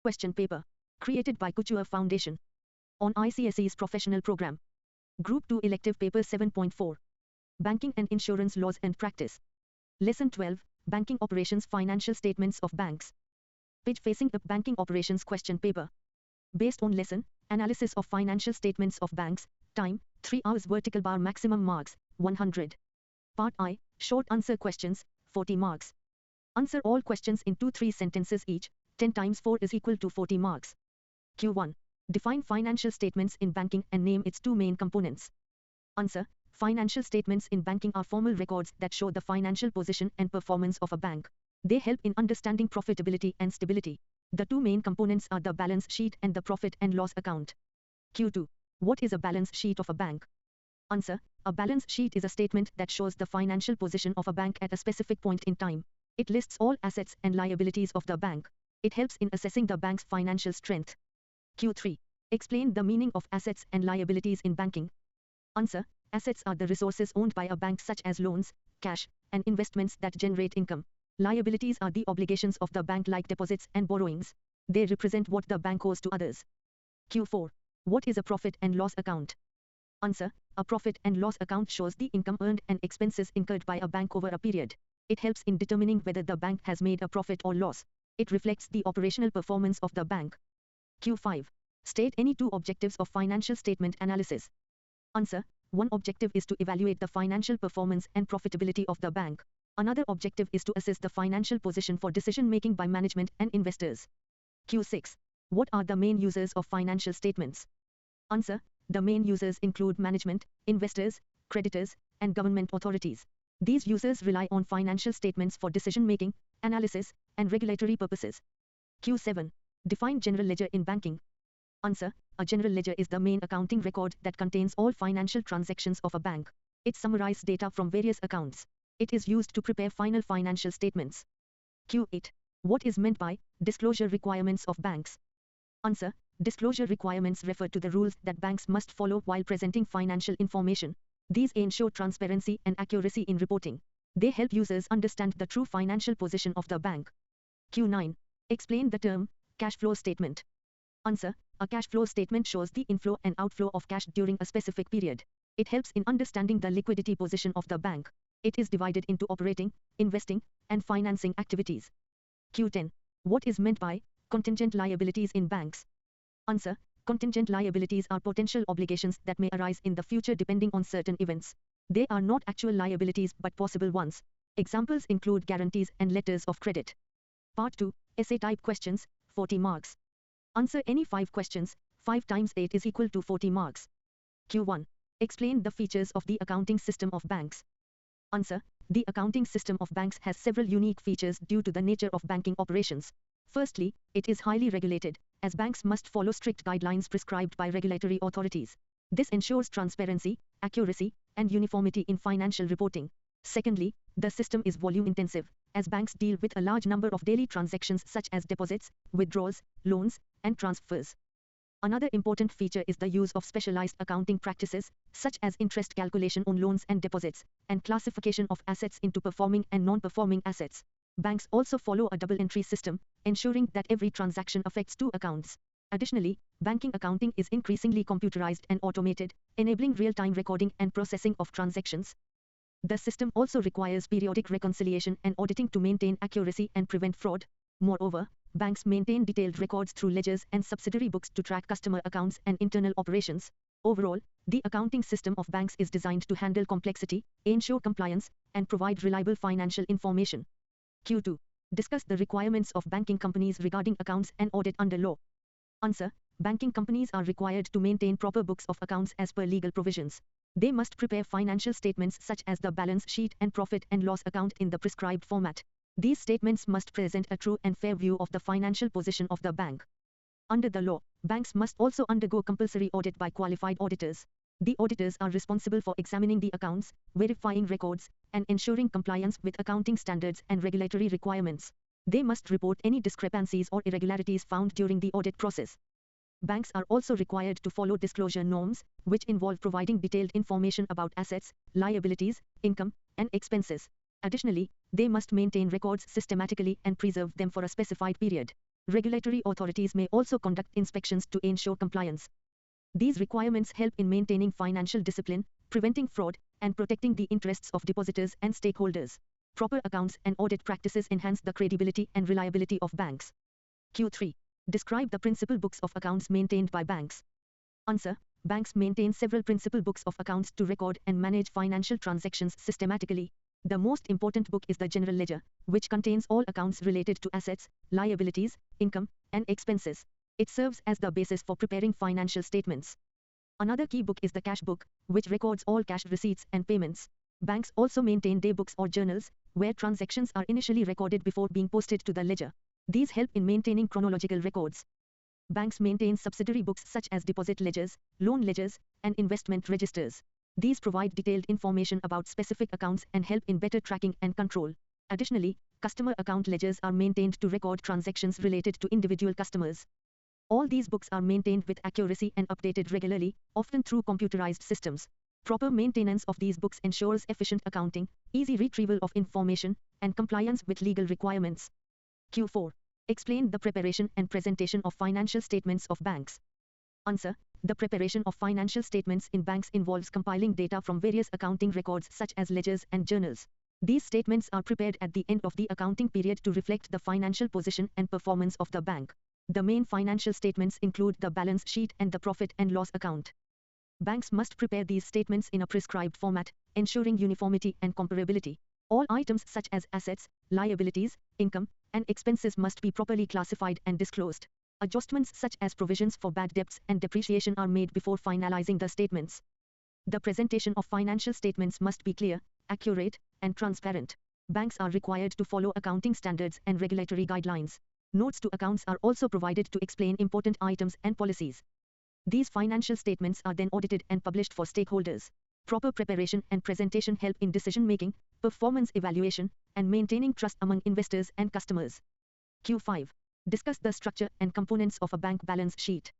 Question paper. Created by Couture Foundation. On ICSE's professional program. Group 2 elective paper 7.4. Banking and Insurance Laws and Practice. Lesson 12. Banking Operations Financial Statements of Banks. Page facing up Banking Operations Question paper. Based on lesson, Analysis of Financial Statements of Banks. Time, 3 hours. Vertical bar. Maximum marks, 100. Part I. Short answer questions, 40 marks. Answer all questions in 2-3 sentences each. 10 times 4 is equal to 40 marks. Q1. Define financial statements in banking and name its two main components. Answer. Financial statements in banking are formal records that show the financial position and performance of a bank. They help in understanding profitability and stability. The two main components are the balance sheet and the profit and loss account. Q2. What is a balance sheet of a bank? Answer. A balance sheet is a statement that shows the financial position of a bank at a specific point in time. It lists all assets and liabilities of the bank. It helps in assessing the bank's financial strength. Q3. Explain the meaning of assets and liabilities in banking. Answer. Assets are the resources owned by a bank such as loans, cash, and investments that generate income. Liabilities are the obligations of the bank like deposits and borrowings. They represent what the bank owes to others. Q4. What is a profit and loss account? Answer. A profit and loss account shows the income earned and expenses incurred by a bank over a period. It helps in determining whether the bank has made a profit or loss. It reflects the operational performance of the bank. Q5. State any two objectives of financial statement analysis. Answer. One objective is to evaluate the financial performance and profitability of the bank. Another objective is to assess the financial position for decision-making by management and investors. Q6. What are the main users of financial statements? Answer. The main users include management, investors, creditors, and government authorities. These users rely on financial statements for decision-making, analysis, and regulatory purposes. Q7. Define general ledger in banking. Answer. A general ledger is the main accounting record that contains all financial transactions of a bank. It summarizes data from various accounts. It is used to prepare final financial statements. Q8. What is meant by disclosure requirements of banks? Answer. Disclosure requirements refer to the rules that banks must follow while presenting financial information. These ensure transparency and accuracy in reporting. They help users understand the true financial position of the bank. Q9. Explain the term cash flow statement. Answer. A cash flow statement shows the inflow and outflow of cash during a specific period. It helps in understanding the liquidity position of the bank. It is divided into operating, investing, and financing activities. Q10. What is meant by contingent liabilities in banks? Answer. Contingent liabilities are potential obligations that may arise in the future depending on certain events. They are not actual liabilities but possible ones. Examples include guarantees and letters of credit. Part 2. Essay type questions, 40 marks. Answer any 5 questions. 5 times 8 is equal to 40 marks. Q1. Explain the features of the accounting system of banks. Answer. The accounting system of banks has several unique features due to the nature of banking operations. Firstly, it is highly regulated, as banks must follow strict guidelines prescribed by regulatory authorities. This ensures transparency, accuracy, and uniformity in financial reporting. Secondly, the system is volume intensive, as banks deal with a large number of daily transactions such as deposits, withdrawals, loans, and transfers. Another important feature is the use of specialized accounting practices, such as interest calculation on loans and deposits, and classification of assets into performing and non-performing assets. Banks also follow a double entry system, ensuring that every transaction affects two accounts. Additionally, banking accounting is increasingly computerized and automated, enabling real-time recording and processing of transactions. The system also requires periodic reconciliation and auditing to maintain accuracy and prevent fraud. Moreover, banks maintain detailed records through ledgers and subsidiary books to track customer accounts and internal operations. Overall, the accounting system of banks is designed to handle complexity, ensure compliance, and provide reliable financial information. Q2. Discuss the requirements of banking companies regarding accounts and audit under law. Answer. Banking companies are required to maintain proper books of accounts as per legal provisions. They must prepare financial statements such as the balance sheet and profit and loss account in the prescribed format. These statements must present a true and fair view of the financial position of the bank. Under the law, banks must also undergo compulsory audit by qualified auditors. The auditors are responsible for examining the accounts, verifying records, and ensuring compliance with accounting standards and regulatory requirements. They must report any discrepancies or irregularities found during the audit process. Banks are also required to follow disclosure norms, which involve providing detailed information about assets, liabilities, income, and expenses. Additionally, they must maintain records systematically and preserve them for a specified period. Regulatory authorities may also conduct inspections to ensure compliance. These requirements help in maintaining financial discipline, preventing fraud, and protecting the interests of depositors and stakeholders. Proper accounts and audit practices enhance the credibility and reliability of banks. Q3. Describe the principal books of accounts maintained by banks. Answer. Banks maintain several principal books of accounts to record and manage financial transactions systematically. The most important book is the General Ledger, which contains all accounts related to assets, liabilities, income, and expenses. It serves as the basis for preparing financial statements. Another key book is the Cash Book, which records all cash receipts and payments. Banks also maintain day books or journals, where transactions are initially recorded before being posted to the ledger. These help in maintaining chronological records. Banks maintain subsidiary books such as deposit ledgers, loan ledgers, and investment registers. These provide detailed information about specific accounts and help in better tracking and control. Additionally, customer account ledgers are maintained to record transactions related to individual customers. All these books are maintained with accuracy and updated regularly, often through computerized systems. Proper maintenance of these books ensures efficient accounting, easy retrieval of information, and compliance with legal requirements. Q4. Explain the preparation and presentation of financial statements of banks. Answer. The preparation of financial statements in banks involves compiling data from various accounting records such as ledgers and journals. These statements are prepared at the end of the accounting period to reflect the financial position and performance of the bank. The main financial statements include the balance sheet and the profit and loss account. Banks must prepare these statements in a prescribed format, ensuring uniformity and comparability. All items such as assets, liabilities, income, and expenses must be properly classified and disclosed. Adjustments such as provisions for bad debts and depreciation are made before finalizing the statements. The presentation of financial statements must be clear, accurate, and transparent. Banks are required to follow accounting standards and regulatory guidelines. Notes to accounts are also provided to explain important items and policies. These financial statements are then audited and published for stakeholders. Proper preparation and presentation help in decision-making, performance evaluation, and maintaining trust among investors and customers. Q5. Discuss the structure and components of a bank balance sheet.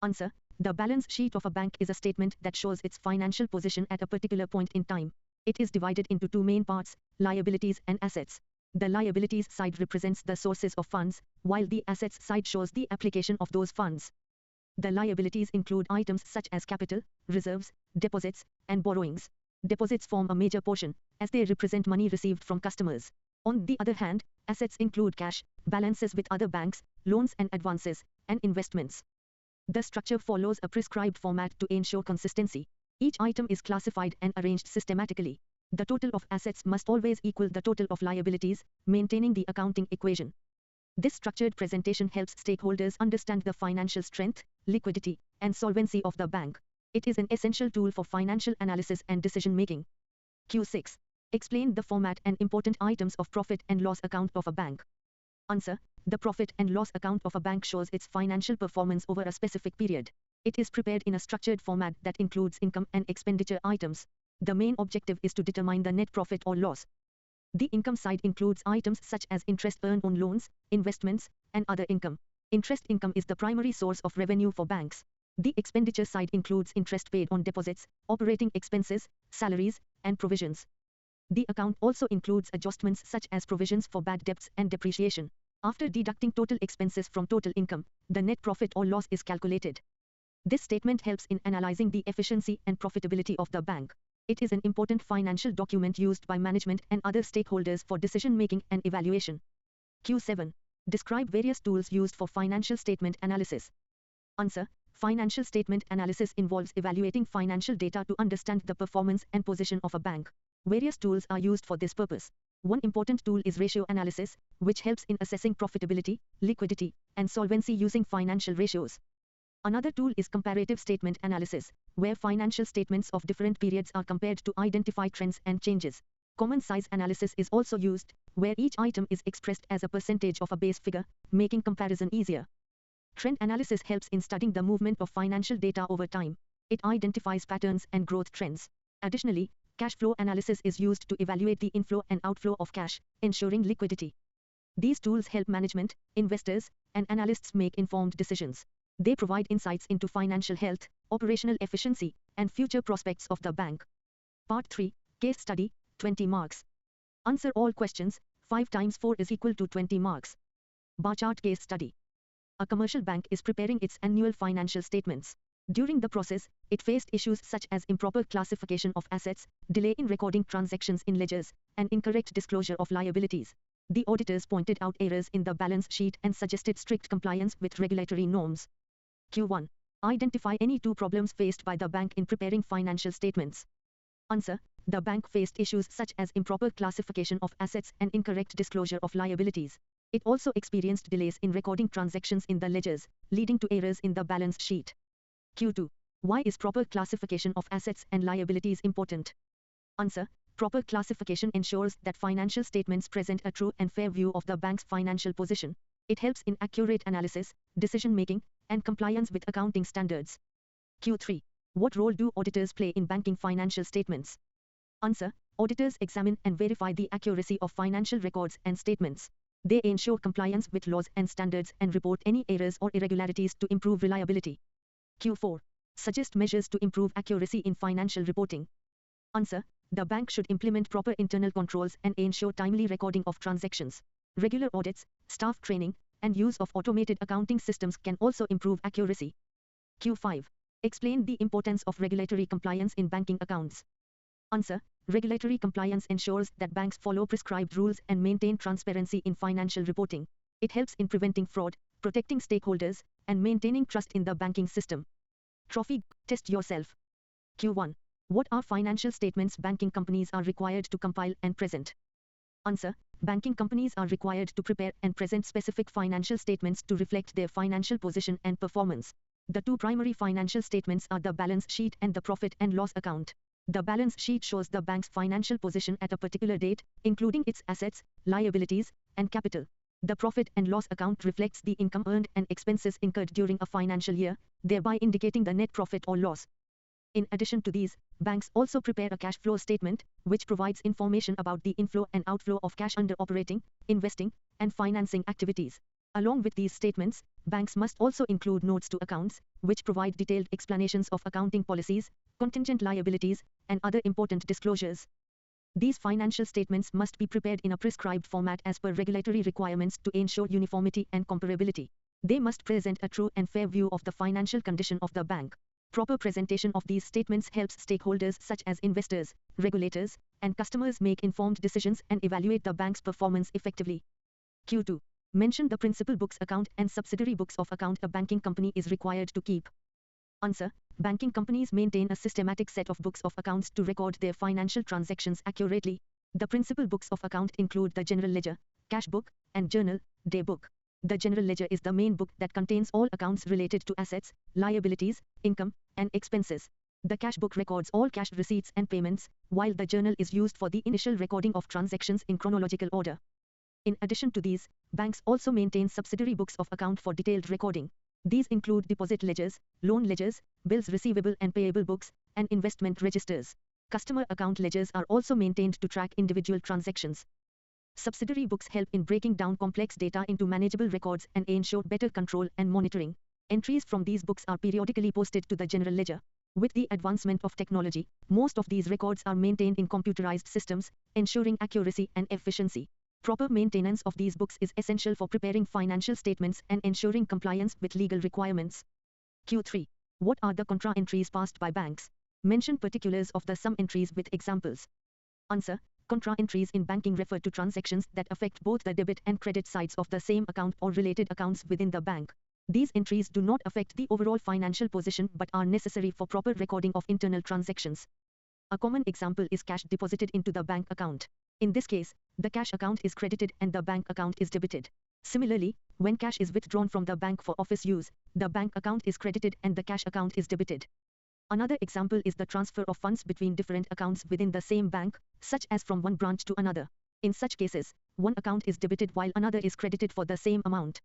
Answer. The balance sheet of a bank is a statement that shows its financial position at a particular point in time. It is divided into two main parts, liabilities and assets. The liabilities side represents the sources of funds, while the assets side shows the application of those funds. The liabilities include items such as capital, reserves, deposits, and borrowings. Deposits form a major portion, as they represent money received from customers. On the other hand, assets include cash, balances with other banks, loans and advances, and investments. The structure follows a prescribed format to ensure consistency. Each item is classified and arranged systematically. The total of assets must always equal the total of liabilities, maintaining the accounting equation. This structured presentation helps stakeholders understand the financial strength, liquidity, and solvency of the bank. It is an essential tool for financial analysis and decision-making. Q6. Explain the format and important items of profit and loss account of a bank. Answer. The profit and loss account of a bank shows its financial performance over a specific period. It is prepared in a structured format that includes income and expenditure items. The main objective is to determine the net profit or loss. The income side includes items such as interest earned on loans, investments, and other income. Interest income is the primary source of revenue for banks. The expenditure side includes interest paid on deposits, operating expenses, salaries, and provisions. The account also includes adjustments such as provisions for bad debts and depreciation. After deducting total expenses from total income, the net profit or loss is calculated. This statement helps in analyzing the efficiency and profitability of the bank. It is an important financial document used by management and other stakeholders for decision-making and evaluation. Q7. Describe various tools used for financial statement analysis. Answer. Financial statement analysis involves evaluating financial data to understand the performance and position of a bank. Various tools are used for this purpose. One important tool is ratio analysis, which helps in assessing profitability, liquidity, and solvency using financial ratios. Another tool is comparative statement analysis, where financial statements of different periods are compared to identify trends and changes. Common size analysis is also used, where each item is expressed as a percentage of a base figure, making comparison easier. Trend analysis helps in studying the movement of financial data over time. It identifies patterns and growth trends. Additionally, cash flow analysis is used to evaluate the inflow and outflow of cash, ensuring liquidity. These tools help management, investors, and analysts make informed decisions. They provide insights into financial health, operational efficiency, and future prospects of the bank. Part 3, Case Study, 20 marks. Answer all questions, 5 times 4 is equal to 20 marks. Bar chart case study. A commercial bank is preparing its annual financial statements. During the process, it faced issues such as improper classification of assets, delay in recording transactions in ledgers, and incorrect disclosure of liabilities. The auditors pointed out errors in the balance sheet and suggested strict compliance with regulatory norms. Q1. Identify any two problems faced by the bank in preparing financial statements. Answer. The bank faced issues such as improper classification of assets and incorrect disclosure of liabilities. It also experienced delays in recording transactions in the ledgers, leading to errors in the balance sheet. Q2. Why is proper classification of assets and liabilities important? Answer. Proper classification ensures that financial statements present a true and fair view of the bank's financial position. It helps in accurate analysis, decision-making, and compliance with accounting standards. Q3. What role do auditors play in banking financial statements? Answer. Auditors examine and verify the accuracy of financial records and statements. They ensure compliance with laws and standards and report any errors or irregularities to improve reliability. Q4. Suggest measures to improve accuracy in financial reporting. Answer. The bank should implement proper internal controls and ensure timely recording of transactions. Regular audits, staff training, and use of automated accounting systems can also improve accuracy. Q5. Explain the importance of regulatory compliance in banking accounts. Answer. Regulatory compliance ensures that banks follow prescribed rules and maintain transparency in financial reporting. It helps in preventing fraud, protecting stakeholders, and maintaining trust in the banking system. Trophy. Test yourself. Q1. What are financial statements banking companies are required to compile and present? Answer. Banking companies are required to prepare and present specific financial statements to reflect their financial position and performance. The two primary financial statements are the balance sheet and the profit and loss account. The balance sheet shows the bank's financial position at a particular date, including its assets, liabilities, and capital. The profit and loss account reflects the income earned and expenses incurred during a financial year, thereby indicating the net profit or loss. In addition to these, banks also prepare a cash flow statement, which provides information about the inflow and outflow of cash under operating, investing, and financing activities. Along with these statements, banks must also include notes to accounts, which provide detailed explanations of accounting policies, contingent liabilities, and other important disclosures. These financial statements must be prepared in a prescribed format as per regulatory requirements to ensure uniformity and comparability. They must present a true and fair view of the financial condition of the bank. Proper presentation of these statements helps stakeholders such as investors, regulators, and customers make informed decisions and evaluate the bank's performance effectively. Q2. Mention the principal books account and subsidiary books of account a banking company is required to keep. Answer. Banking companies maintain a systematic set of books of accounts to record their financial transactions accurately. The principal books of account include the general ledger, cash book, and journal, day book. The general ledger is the main book that contains all accounts related to assets, liabilities, income, and expenses. The cash book records all cash receipts and payments, while the journal is used for the initial recording of transactions in chronological order. In addition to these, banks also maintain subsidiary books of account for detailed recording. These include deposit ledgers, loan ledgers, bills receivable and payable books, and investment registers. Customer account ledgers are also maintained to track individual transactions. Subsidiary books help in breaking down complex data into manageable records and ensure better control and monitoring. Entries from these books are periodically posted to the general ledger. With the advancement of technology, most of these records are maintained in computerized systems, ensuring accuracy and efficiency. Proper maintenance of these books is essential for preparing financial statements and ensuring compliance with legal requirements. Q3. What are the contra entries passed by banks? Mention particulars of the sum entries with examples. Answer. Contra entries in banking refer to transactions that affect both the debit and credit sides of the same account or related accounts within the bank. These entries do not affect the overall financial position but are necessary for proper recording of internal transactions. A common example is cash deposited into the bank account. In this case, the cash account is credited and the bank account is debited. Similarly, when cash is withdrawn from the bank for office use, the bank account is credited and the cash account is debited. Another example is the transfer of funds between different accounts within the same bank, such as from one branch to another. In such cases, one account is debited while another is credited for the same amount.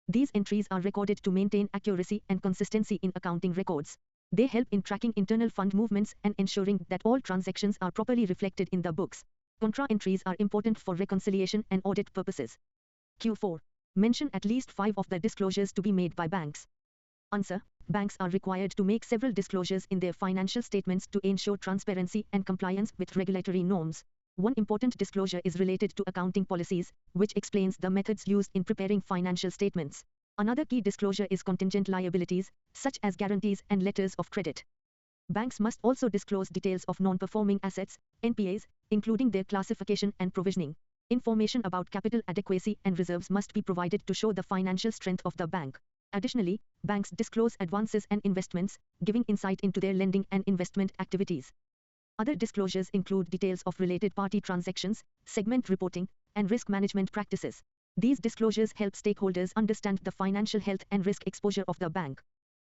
These entries are recorded to maintain accuracy and consistency in accounting records. They help in tracking internal fund movements and ensuring that all transactions are properly reflected in the books. Contra entries are important for reconciliation and audit purposes. Q4. Mention at least 5 of the disclosures to be made by banks. Answer. Banks are required to make several disclosures in their financial statements to ensure transparency and compliance with regulatory norms. One important disclosure is related to accounting policies, which explains the methods used in preparing financial statements. Another key disclosure is contingent liabilities, such as guarantees and letters of credit. Banks must also disclose details of non-performing assets, NPAs, including their classification and provisioning. Information about capital adequacy and reserves must be provided to show the financial strength of the bank. Additionally, banks disclose advances and investments, giving insight into their lending and investment activities. Other disclosures include details of related party transactions, segment reporting, and risk management practices. These disclosures help stakeholders understand the financial health and risk exposure of the bank.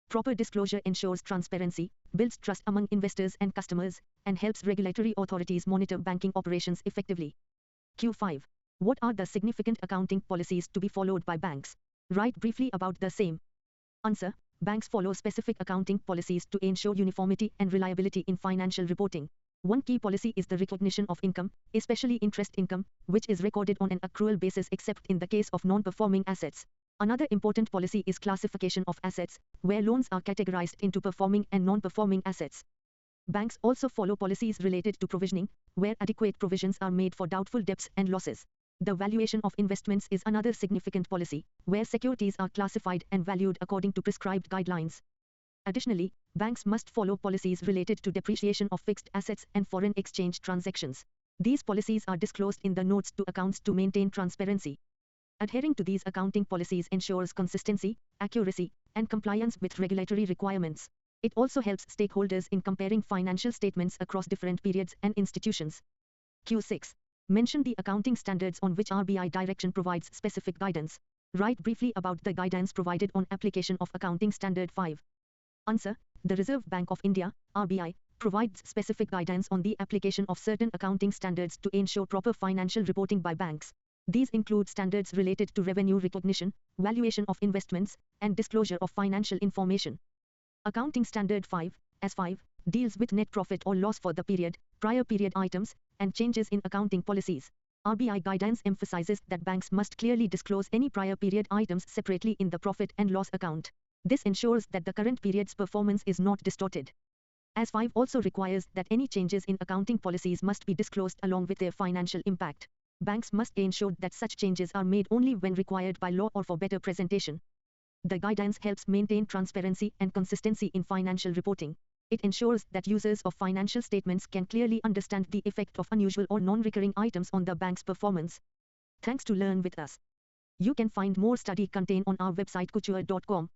Proper disclosure ensures transparency, builds trust among investors and customers, and helps regulatory authorities monitor banking operations effectively. Q5. What are the significant accounting policies to be followed by banks? Write briefly about the same. Answer. Banks follow specific accounting policies to ensure uniformity and reliability in financial reporting. One key policy is the recognition of income, especially interest income, which is recorded on an accrual basis except in the case of non-performing assets. Another important policy is classification of assets, where loans are categorized into performing and non-performing assets. Banks also follow policies related to provisioning, where adequate provisions are made for doubtful debts and losses. The valuation of investments is another significant policy, where securities are classified and valued according to prescribed guidelines. Additionally, banks must follow policies related to depreciation of fixed assets and foreign exchange transactions. These policies are disclosed in the notes to accounts to maintain transparency. Adhering to these accounting policies ensures consistency, accuracy, and compliance with regulatory requirements. It also helps stakeholders in comparing financial statements across different periods and institutions. Q6. Mention the accounting standards on which RBI direction provides specific guidance. Write briefly about the guidance provided on application of Accounting Standard 5. Answer. The Reserve Bank of India, RBI, provides specific guidance on the application of certain accounting standards to ensure proper financial reporting by banks. These include standards related to revenue recognition, valuation of investments, and disclosure of financial information. Accounting Standard 5, AS5, deals with net profit or loss for the period, prior period items, and changes in accounting policies. RBI guidance emphasizes that banks must clearly disclose any prior period items separately in the profit and loss account. This ensures that the current period's performance is not distorted. AS5 also requires that any changes in accounting policies must be disclosed along with their financial impact. Banks must ensure that such changes are made only when required by law or for better presentation. The guidance helps maintain transparency and consistency in financial reporting. It ensures that users of financial statements can clearly understand the effect of unusual or non-recurring items on the bank's performance. Thanks to learn with us. You can find more study content on our website couture.com.